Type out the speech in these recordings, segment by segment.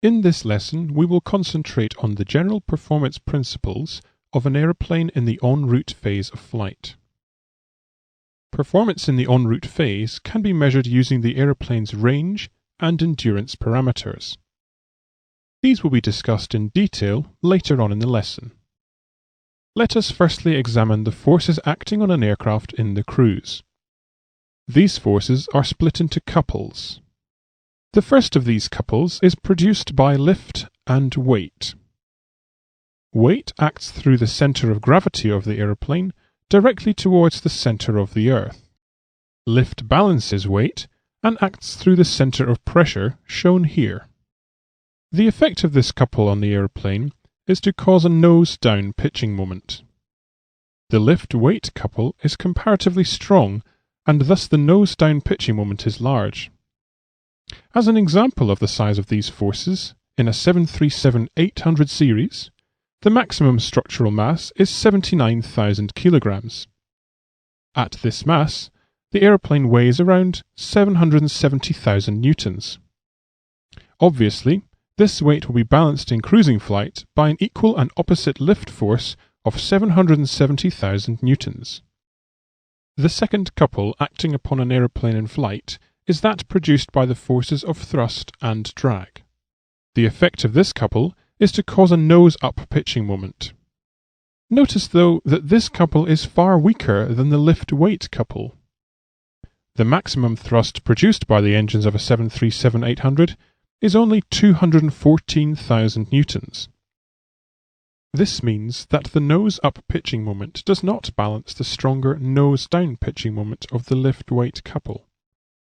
In this lesson, we will concentrate on the general performance principles of an aeroplane in the en route phase of flight. Performance in the en route phase can be measured using the aeroplane's range and endurance parameters. These will be discussed in detail later on in the lesson. Let us firstly examine the forces acting on an aircraft in the cruise. These forces are split into couples. The first of these couples is produced by lift and weight. Weight acts through the center of gravity of the aeroplane directly towards the center of the Earth. Lift balances weight and acts through the center of pressure shown here. The effect of this couple on the aeroplane is to cause a nose-down pitching moment. The lift-weight couple is comparatively strong and thus the nose-down pitching moment is large. As an example of the size of these forces, in a 737-800 series, the maximum structural mass is 79,000 kilograms. At this mass, the aeroplane weighs around 770,000 newtons. Obviously, this weight will be balanced in cruising flight by an equal and opposite lift force of 770,000 newtons. The second couple acting upon an aeroplane in flight is that produced by the forces of thrust and drag. The effect of this couple is to cause a nose-up pitching moment. Notice, though, that this couple is far weaker than the lift-weight couple. The maximum thrust produced by the engines of a 737-800 is only 214,000 newtons. This means that the nose-up pitching moment does not balance the stronger nose-down pitching moment of the lift-weight couple.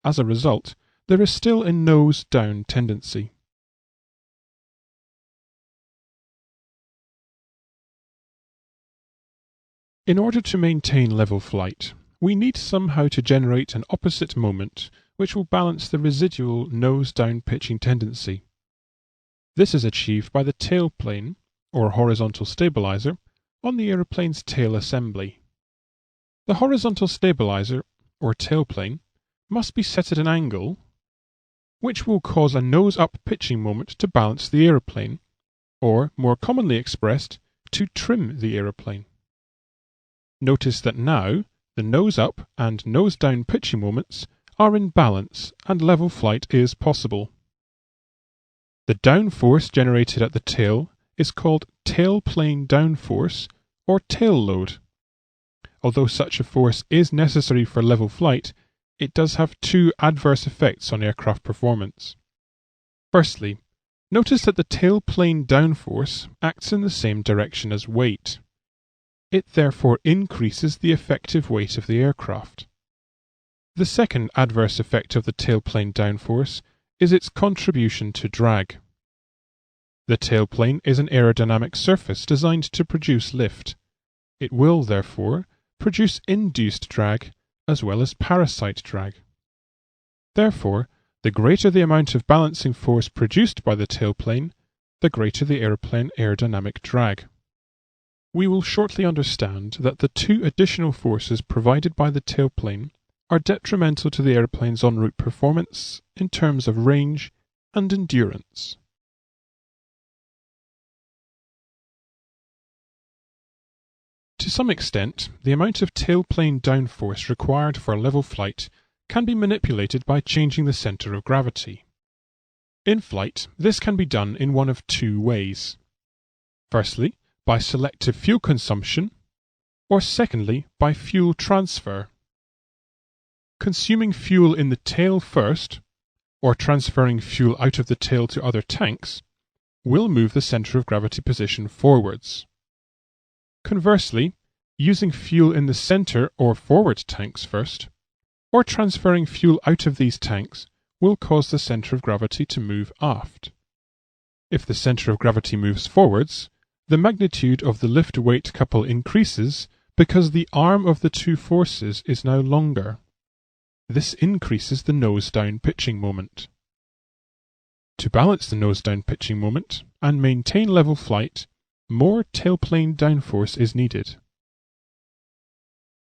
As a result, there is still a nose-down tendency. In order to maintain level flight, we need somehow to generate an opposite moment which will balance the residual nose-down pitching tendency. This is achieved by the tailplane, or horizontal stabilizer, on the aeroplane's tail assembly. The horizontal stabilizer, or tailplane, must be set at an angle which will cause a nose-up pitching moment to balance the aeroplane, or, more commonly expressed, to trim the aeroplane. Notice that now the nose-up and nose-down pitching moments are in balance and level flight is possible. The downforce generated at the tail is called tailplane downforce or tail load. Although such a force is necessary for level flight, it does have two adverse effects on aircraft performance. Firstly, notice that the tailplane downforce acts in the same direction as weight. It therefore increases the effective weight of the aircraft. The second adverse effect of the tailplane downforce is its contribution to drag. The tailplane is an aerodynamic surface designed to produce lift. It will, therefore, produce induced drag as well as parasite drag. Therefore, the greater the amount of balancing force produced by the tailplane, the greater the aeroplane aerodynamic drag. We will shortly understand that the two additional forces provided by the tailplane are detrimental to the aeroplane's en route performance in terms of range and endurance. To some extent, the amount of tailplane downforce required for level flight can be manipulated by changing the center of gravity. In flight, this can be done in one of two ways. Firstly, by selective fuel consumption, or secondly, by fuel transfer. Consuming fuel in the tail first, or transferring fuel out of the tail to other tanks, will move the center of gravity position forwards. Conversely, using fuel in the center or forward tanks first, or transferring fuel out of these tanks will cause the center of gravity to move aft. If the center of gravity moves forwards, the magnitude of the lift-weight couple increases because the arm of the two forces is now longer. This increases the nose-down pitching moment. To balance the nose-down pitching moment and maintain level flight, more tailplane downforce is needed.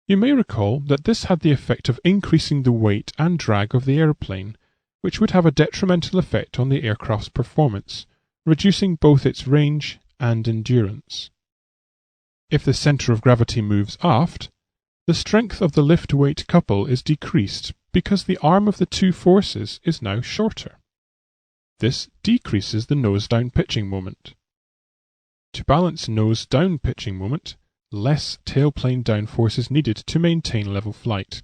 You may recall that this had the effect of increasing the weight and drag of the aeroplane, which would have a detrimental effect on the aircraft's performance reducing both its range and endurance. If the center of gravity moves aft, the strength of the lift-weight couple is decreased because the arm of the two forces is now shorter. This decreases the nose-down pitching moment. To balance nose-down pitching moment, less tailplane downforce is needed to maintain level flight.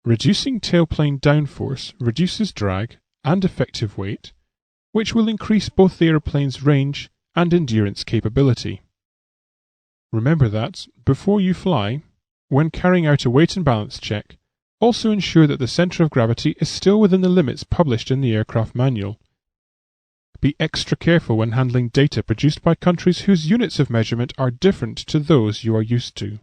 Reducing tailplane downforce reduces drag and effective weight, which will increase both the airplane's range and endurance capability. Remember that, before you fly, when carrying out a weight and balance check, also ensure that the center of gravity is still within the limits published in the aircraft manual. Be extra careful when handling data produced by countries whose units of measurement are different to those you are used to.